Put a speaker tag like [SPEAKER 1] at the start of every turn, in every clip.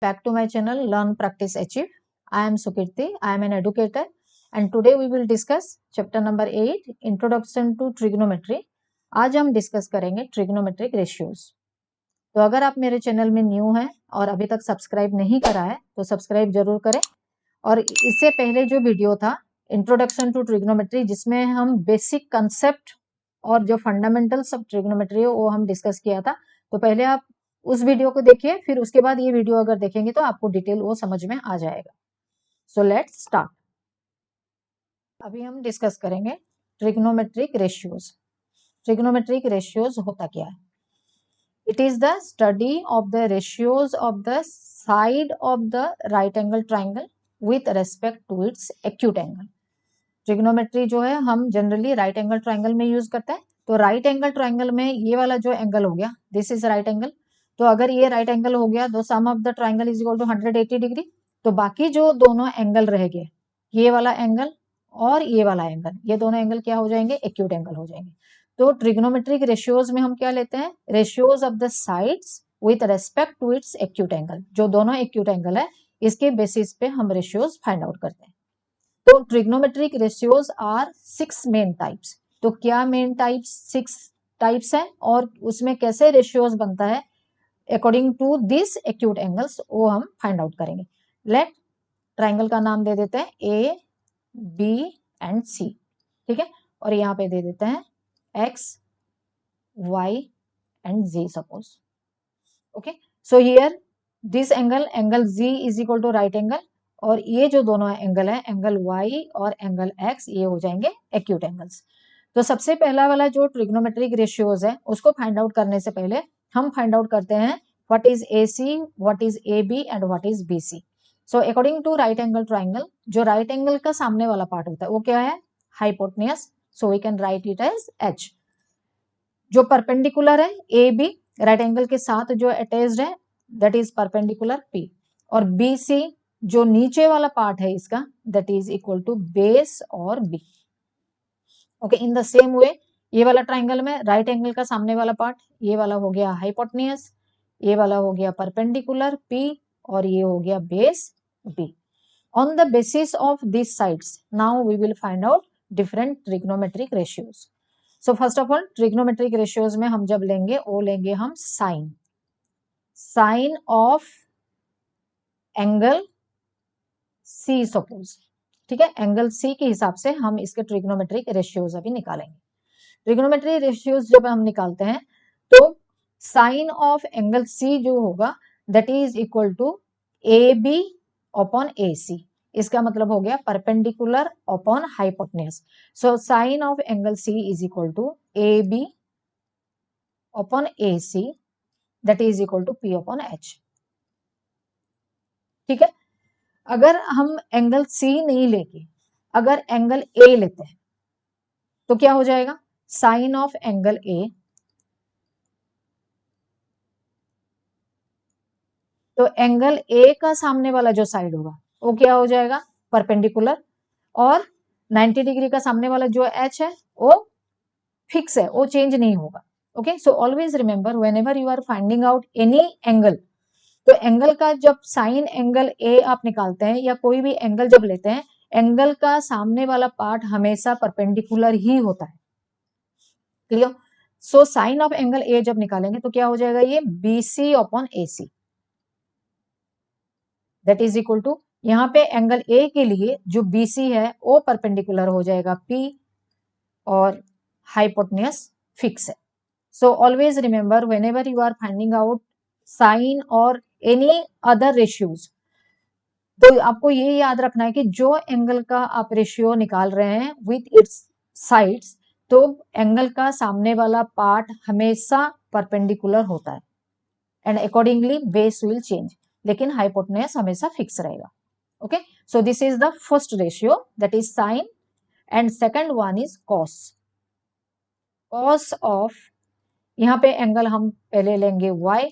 [SPEAKER 1] back to my channel Learn Practice Achieve. I am Sukirti. I am an educator and today we will discuss chapter number 8 Introduction to Trigonometry. आज हम discuss करेंगे trigonometric ratios. तो अगर आप मेरे channel में new हैं और अभी तक सब्सक्राइब नहीं करा है तो सब्सक्राइब जरूर करें। और इससे पहले जो वीडियो था इंट्रोडक्शन टू ट्रिग्नोमेट्री, जिसमें हम बेसिक कंसेप्ट और जो फंडामेंटल्स ऑफ ट्रिग्नोमेट्री है वो हम डिस्कस किया था, तो पहले आप उस वीडियो को देखिए, फिर उसके बाद ये वीडियो अगर देखेंगे तो आपको डिटेल वो समझ में आ जाएगा। So let's start. अभी हम डिस्कस करेंगे ट्रिग्नोमेट्रिक रेशियोज। ट्रिग्नोमेट्रिक रेशियोज होता क्या है? It is the study of the ratios of the side of the right angle triangle with respect to its acute angle. Trigonometry जो है हम जनरली राइट एंगल ट्राइंगल में use करते हैं। तो राइट एंगल ट्राइंगल में ये वाला जो एंगल हो गया, दिस इज राइट एंगल। तो अगर ये राइट एंगल हो गया तो sum of the triangle is equal to 180 degree. तो बाकी जो दोनों एंगल रह गए, ये वाला एंगल और ये वाला एंगल, ये दोनों एंगल क्या हो जाएंगे? एक्यूट एंगल हो जाएंगे। तो ट्रिग्नोमेट्रिक रेशियोज में हम क्या लेते हैं? Ratios of the sides with respect to its acute angle. जो दोनों एक्यूट एंगल है इसके बेसिस पे हम रेशियोज फाइंड आउट करते हैं। तो trigonometric ratios are 6 main types. तो क्या मेन टाइप्स? 6 टाइप्स है और उसमें कैसे रेशियोज बनता है according to this acute angles वो हम फाइंड आउट करेंगे। लेट ट्राइंगल का नाम दे देते हैं ए बी एंड सी, ठीक है। और यहाँ पे दे देते हैं X Y and Z suppose. Okay, so here this angle Z is equal to right angle, और ये जो दोनों एंगल है एंगल y और एंगल x, ये हो जाएंगे एक्यूट एंगल्स। तो सबसे पहला वाला जो ट्रिग्नोमेट्रिक रेशियोज है उसको फाइंड आउट करने से पहले हम फाइंड आउट करते हैं what is AC, what is AB and what is BC। So according to right angle triangle, जो राइट एंगल का सामने वाला पार्ट होता है वो क्या है? Hypotenuse. So we can write it as H। जो परपेंडिकुलर है AB, राइट एंगल के साथ जो अटैच्ड है, दैट इज परपेंडिकुलर P। और BC जो नीचे वाला पार्ट है इसका, that is equal to base और B. Okay, in the same वे ये वाला ट्राइंगल में राइट एंगल का सामने वाला पार्ट, ये वाला हो गया हाइपोटेन्यूज, ये वाला हो गया परपेंडिकुलर P, और ये हो गया base B। On the basis of this sides now we will find out different trigonometric ratios. So first of all trigonometric ratios में हम जब लेंगे वो लेंगे हम sine of angle C suppose, ठीक है। एंगल C के हिसाब से हम इसके ट्रिग्नोमेट्रिक रेशियोज अभी निकालेंगे। ट्रिग्नोमेट्रिक रेशियोज जब हम निकालते हैं तो साइन ऑफ एंगल C जो होगा that is equal to AB upon AC। इसका मतलब हो गया perpendicular upon hypotenuse. So sine of angle C is equal to AB upon AC that is equal to P upon H, ठीक है। अगर हम एंगल C नहीं लेके अगर एंगल A लेते हैं तो क्या हो जाएगा? साइन ऑफ एंगल A, तो एंगल A का सामने वाला जो साइड होगा वो क्या हो जाएगा? परपेंडिकुलर। और 90 डिग्री का सामने वाला जो H है वो फिक्स है, वो चेंज नहीं होगा। Okay, so always remember whenever you are finding out any angle, तो एंगल का जब साइन एंगल A आप निकालते हैं या कोई भी एंगल जब लेते हैं, एंगल का सामने वाला पार्ट हमेशा परपेंडिकुलर ही होता है। Clear? So sine of angle A जब निकालेंगे तो क्या हो जाएगा? ये BC upon AC that is equal to, यहाँ पे एंगल A के लिए जो BC है वो परपेंडिकुलर हो जाएगा P, और हाइपोटेन्यूज फिक्स है। So always remember whenever you are finding out sine और एनी अदर रेशियोज, तो आपको ये याद रखना है कि जो एंगल का आप रेशियो निकाल रहे हैं विथ इट्स साइड्स, तो एंगल का सामने वाला पार्ट हमेशा परपेंडिकुलर होता है and accordingly base will change, लेकिन हाइपोटेन्यूज हमेशा फिक्स रहेगा। Okay, so this is the first ratio that is sine, and second one is cos. Cos of, यहाँ पे एंगल हम पहले लेंगे y,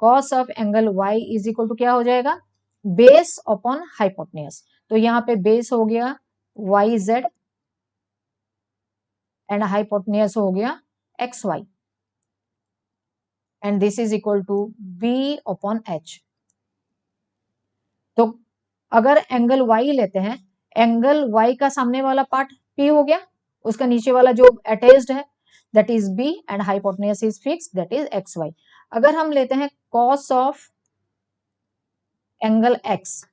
[SPEAKER 1] cos of angle y is equal to क्या हो जाएगा? Base upon hypotenuse. तो यहाँ पे बेस हो गया YZ एंड हाइपोटेन्यूज हो गया XY, and this is equal to B upon H। तो अगर एंगल वाई लेते हैं, एंगल वाई का सामने वाला पार्ट पी हो गया, उसका नीचे वाला जो अटैच्ड है that is B and hypotenuse is fix that is X Y. अगर हम लेते हैं कॉस ऑफ एंगल एक्स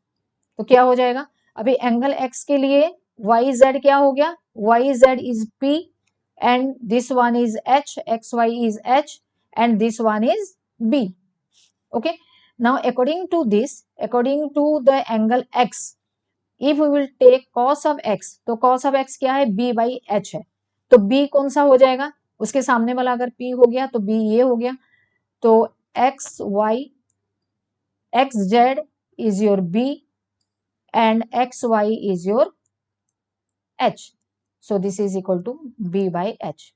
[SPEAKER 1] तो क्या हो जाएगा, अभी एंगल एक्स के लिए वाई जेड क्या हो गया, Y Z is P and this one is H, X Y is H and this one is B. okay, now according to the angle x, if we will take cos of x, तो cos of x क्या है, b by h है, तो b कौन सा हो जाएगा, उसके सामने वाला अगर p हो गया तो b ये हो गया, तो x y x z is your b and x y is your h, so this is equal to b by h.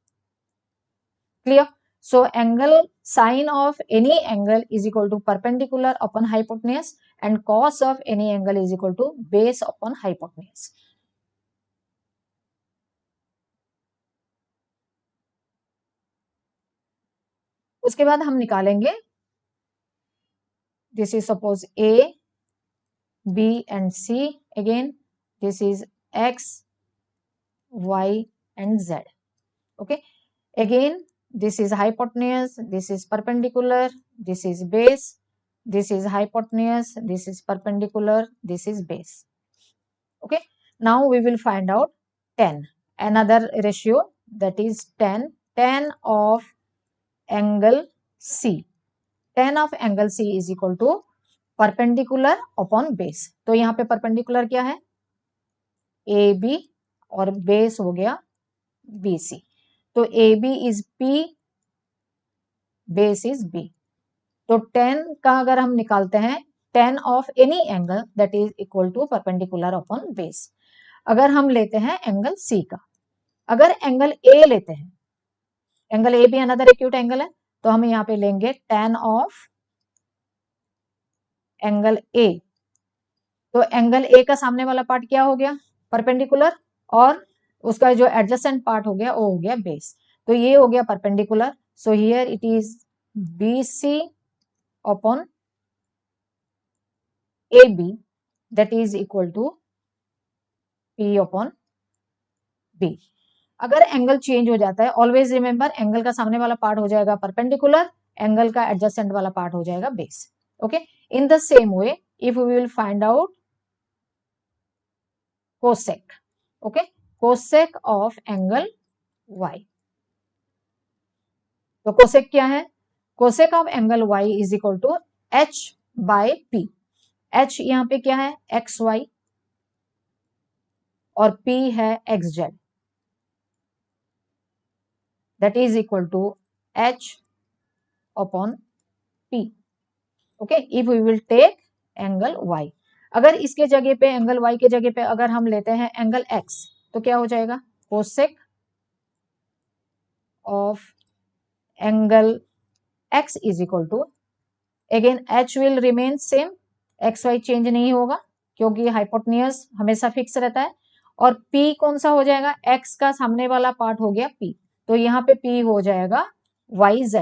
[SPEAKER 1] Clear? So angle sine of any angle is equal to perpendicular upon hypotenuse and cos of any angle is equal to base upon hypotenuse. उसके बाद हम निकालेंगे, this is suppose A, B and C, again this is X, Y and Z. Okay, again this is hypotenuse, this is perpendicular, this is base, this is hypotenuse, this is perpendicular, this is base. Okay, now we will find out tan, another ratio that is tan of angle C. Tan of angle C is equal to perpendicular upon base. तो यहाँ पे perpendicular क्या है, AB और base हो गया BC, तो AB is P, base is B. तो tan का अगर हम निकालते हैं, tan of any angle that is equal to perpendicular upon base. अगर हम लेते हैं एंगल C का, अगर एंगल A लेते हैं, एंगल A भी अनदर एक्यूट एंगल है, तो हम यहाँ पे लेंगे tan ऑफ एंगल A, तो एंगल A का सामने वाला पार्ट क्या हो गया, परपेंडिकुलर, और उसका जो एडजेसेंट पार्ट हो गया वो हो गया बेस, तो ये हो गया perpendicular, so here it is BC upon AB that is equal to P upon B. अगर एंगल चेंज हो जाता है, ऑलवेज रिमेंबर एंगल का सामने वाला पार्ट हो जाएगा परपेंडिकुलर, एंगल का एडजेसेंट वाला पार्ट हो जाएगा base. Okay, in the same way if we will find out cosec, okay, cosec of angle y, तो कोसेक क्या है, cosec of angle y is equal to h by p. h यहाँ पे क्या है, एक्स वाई, और p है x Z, that is equal to h upon p. Okay, if we will take angle y, अगर इसके जगह पे एंगल y के जगह पे अगर हम लेते हैं एंगल x, तो क्या हो जाएगा, cosec of angle x is equal to, again h will remain same, X Y change नहीं होगा क्योंकि हाइपोटेन्यूज हमेशा फिक्स रहता है, और p कौन सा हो जाएगा, x का सामने वाला पार्ट हो गया p, तो यहाँ पे p हो जाएगा yz,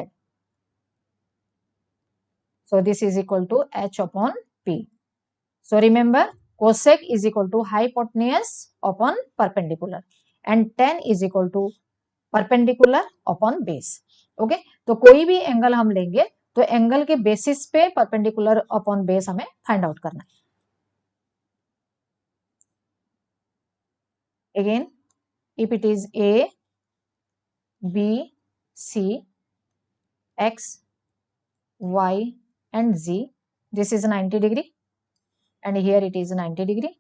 [SPEAKER 1] so this is equal to h upon p. So remember cosec is equal to hypotenuse upon perpendicular and tan is equal to perpendicular upon base. Okay, तो कोई भी एंगल हम लेंगे तो एंगल के बेसिस पे परपेंडिकुलर अपॉन बेस हमें find out करना है. Again if it is A, B, C, X, Y and Z, this is 90 degree and here it is 90 degree,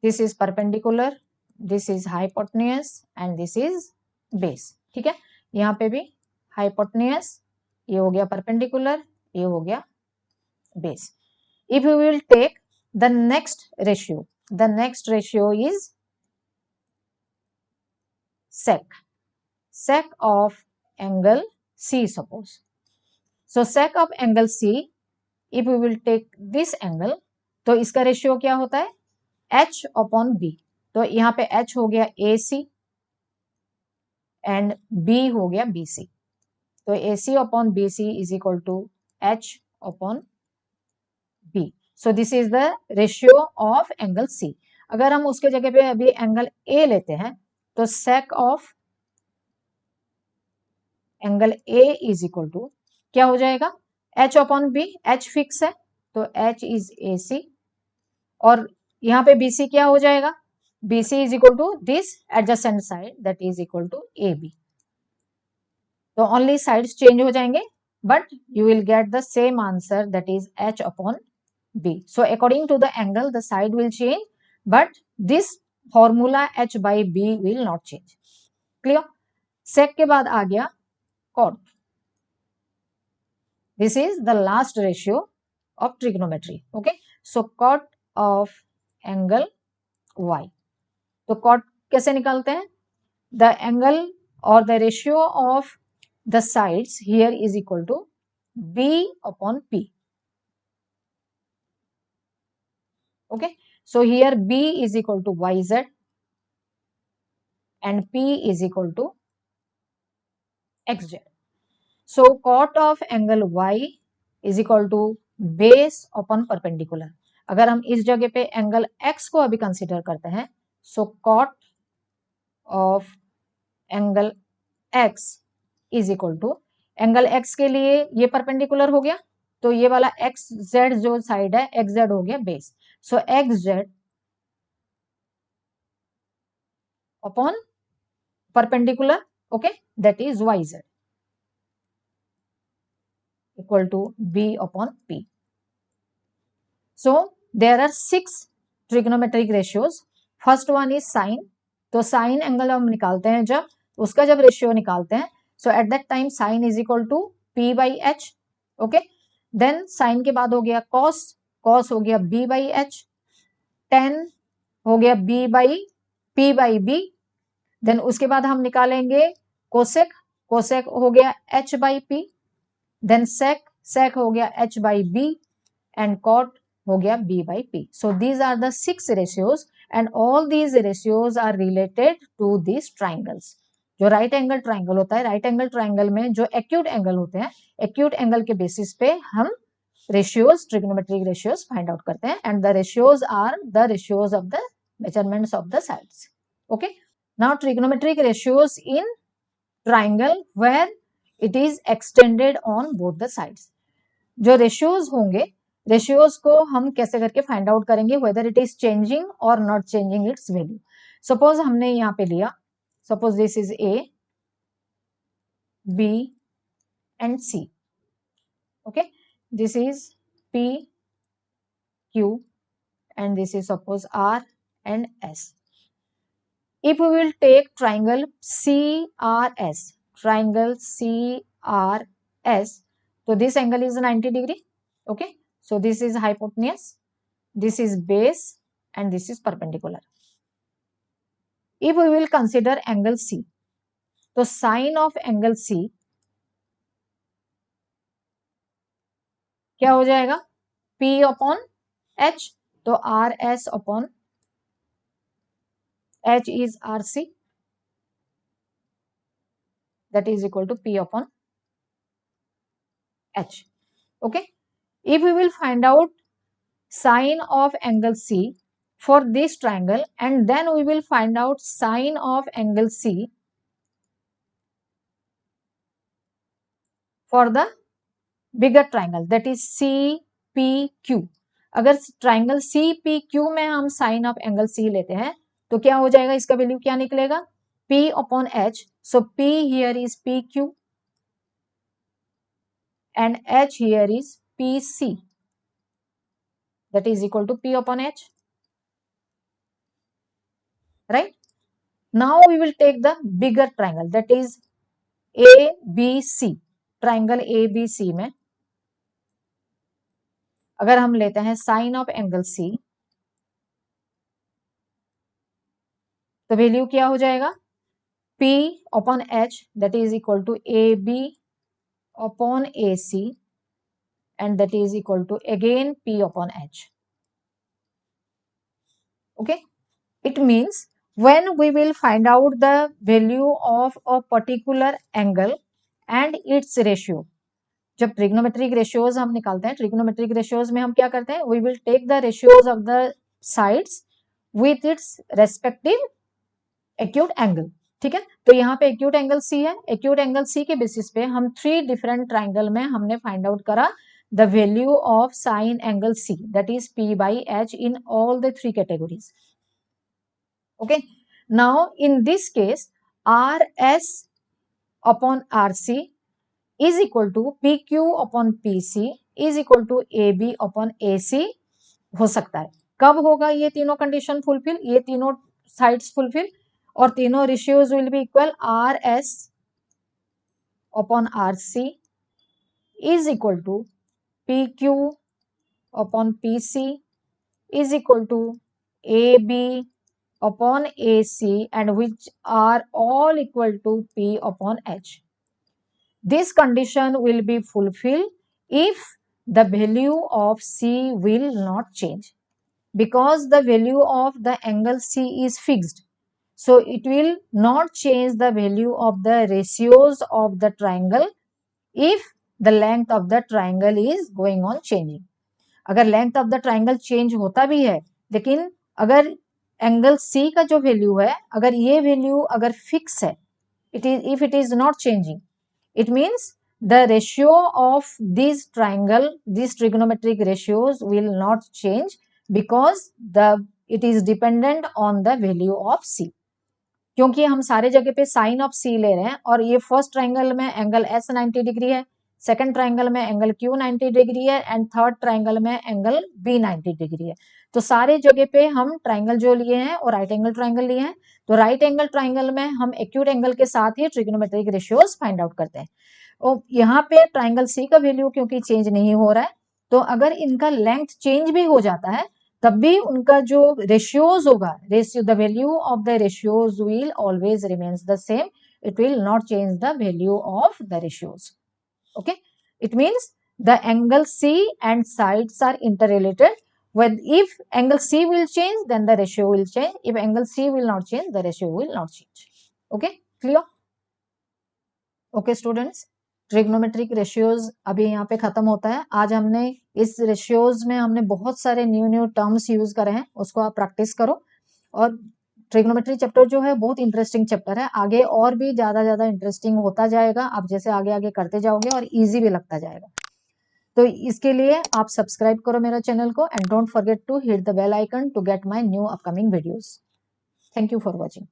[SPEAKER 1] this is perpendicular, this is hypotenuse and this is base. ठीक है, यहाँ पे भी hypotenuse, ये हो गया perpendicular, ये हो गया base. If we will take the next ratio is sec of angle C suppose. So sec of angle C, if we will take this angle, तो इसका रेशियो क्या होता है, h अपॉन b, तो यहाँ पे h हो गया AC एंड b हो गया BC, तो AC upon BC is equal to h upon b. So this is the ratio of angle C. अगर हम उसके जगह पे अभी एंगल ए लेते हैं तो sec of angle A is equal to क्या हो जाएगा, H upon B, H fix है तो एच इज ए सी, और यहाँ पे बी सी क्या हो जाएगा, B C is equal to this adjacent side that is equal to A B. तो ओनली साइड्स चेंज हो जाएंगे but you will get the same answer that is H upon B. So according to the angle the side will change but this formula H by B will not change. Clear. Sec के बाद आ गया cot. This is the last ratio of trigonometry. Okay, so cot of angle y. तो cot कैसे निकालते हैं, the angle or the ratio of the sides here is equal to b upon p. Okay, so here b is equal to yz and p is equal to xz. So cot of angle y is equal to base upon perpendicular. अगर हम इस जगह पे angle x को अभी consider करते हैं, so cot of angle x is equal to, angle x के लिए ये परपेंडिकुलर हो गया तो ये वाला एक्स जेड जो साइड है एक्स जेड हो गया base, so x z upon perpendicular, okay, that is y z equal to b upon p. So there are 6 trigonometric ratios. First one is sine. तो साइन एंगल हम निकालते हैं जब, उसका जब रेशियो निकालते हैं so at that time sine is equal to p by H. Okay, then sine के बाद हो गया कॉस, कॉस हो गया b बाई एच, टेन हो गया b by p by b, then उसके बाद हम निकालेंगे कोसेक, कोसेक हो गया h by p, then sec, sec हो गया h by b and cot हो गया b by p. So these are the 6 ratios and all these ratios are related to these triangles. जो राइट एंगल ट्राइंगल होता है, right angle triangle में जो acute angle होते हैं, एक्यूट एंगल के बेसिस पे हम ratios, trigonometric ratios find out करते हैं and the ratios are the ratios of the measurements of the sides. Okay, now trigonometric ratios in triangle where it is extended on both the sides. जो ratios होंगे, ratios को हम कैसे करके find out करेंगे whether it is changing और not changing its value. Suppose हमने यहाँ पे लिया, suppose this is A B and C, okay, this is P Q and this is suppose R and S. If we will take triangle C R S, triangle C R S, तो this angle is 90 degree, okay, so this is hypotenuse, this is base and this is perpendicular. If we will consider angle C, तो sine of angle C क्या हो जाएगा, P upon H, तो RS upon H is RC, that is equal to P upon H. Okay, if we will find out sine of angle C for this triangle and then we will find out sine of angle C for the bigger triangle that is CPQ. अगर triangle CPQ में हम sine of angle C लेते हैं तो क्या हो जाएगा, इसका वैल्यू क्या निकलेगा, P upon H. So P here is PQ and H here is PC, that is equal to P upon H, right? Now we will take the bigger triangle that is ABC. Triangle ABC में अगर हम लेते हैं sign of angle C तो value क्या हो जाएगा, P upon H that is equal to AB upon AC and that is equal to again P upon H. Okay, it means when we will find out the value of a particular angle and its ratio, जब trigonometric ratios हम निकालते हैं, trigonometric ratios में हम क्या करते हैं, we will take the ratios of the sides with its respective acute angle, ठीक है। तो यहाँ पे एक्यूट एंगल सी है, एक्यूट एंगल सी के बेसिस पे हम 3 डिफरेंट ट्राइंगल में हमने फाइंड आउट करा the value of sine angle C, that is P by H in all the 3 categories. Okay, now in this case RS upon RC is equal to PQ upon PC is equal to AB upon AC हो सकता है। कब होगा ये तीनों condition fulfil, ये तीनों sides fulfil और तीनों ratios will be equal RS upon RC is equal to PQ upon PC is equal to AB upon AC and which are all equal to P upon H. This condition will be fulfilled if the value of C will not change, because the value of the angle C is fixed. So it will not change the value of the ratios of the triangle if the length of the triangle is going on changing. अगर length of the triangle change होता भी है, लेकिन अगर angle C का जो value है, अगर ये वैल्यू अगर फिक्स है, if it is not changing, it means the ratio of these trigonometric ratios will not change because it is dependent on the value of C. क्योंकि हम सारे जगह पे साइन ऑफ C ले रहे हैं और ये फर्स्ट ट्राइंगल में एंगल S 90 डिग्री है, सेकंड ट्राइंगल में एंगल Q 90 डिग्री है एंड थर्ड ट्राइंगल में एंगल B 90 डिग्री है। तो सारे जगह पे हम ट्राइंगल जो लिए हैं और राइट एंगल ट्राइंगल लिए हैं, तो राइट एंगल ट्राइंगल में हम एक्यूट एंगल के साथ ही ट्रिग्नोमेट्रिक रेशियोज फाइंड आउट करते हैं। और यहाँ पे ट्राइंगल सी का वैल्यू क्योंकि चेंज नहीं हो रहा है, तो अगर इनका लेंथ चेंज भी हो जाता है तब भी उनका जो रेशियोज होगा, the value of the ratios will always remains the same, it will not change the value of the ratios. Okay, it means the angle C and sides are interrelated. When if angle C will change, then the ratio will change. If angle C will not change, the ratio will not change. Okay, clear? Okay, students. Trigonometric ratios अभी यहाँ पे खत्म होता है। आज हमने इस ratios में हमने बहुत सारे न्यू टर्म्स यूज करे हैं, उसको आप प्रैक्टिस करो। और ट्रिग्नोमेट्री चैप्टर जो है बहुत इंटरेस्टिंग चैप्टर है, आगे और भी ज्यादा इंटरेस्टिंग होता जाएगा आप जैसे आगे करते जाओगे और इजी भी लगता जाएगा। तो इसके लिए आप सब्सक्राइब करो मेरा चैनल को and don't forget to hit the bell icon to get my new upcoming videos. Thank you for watching.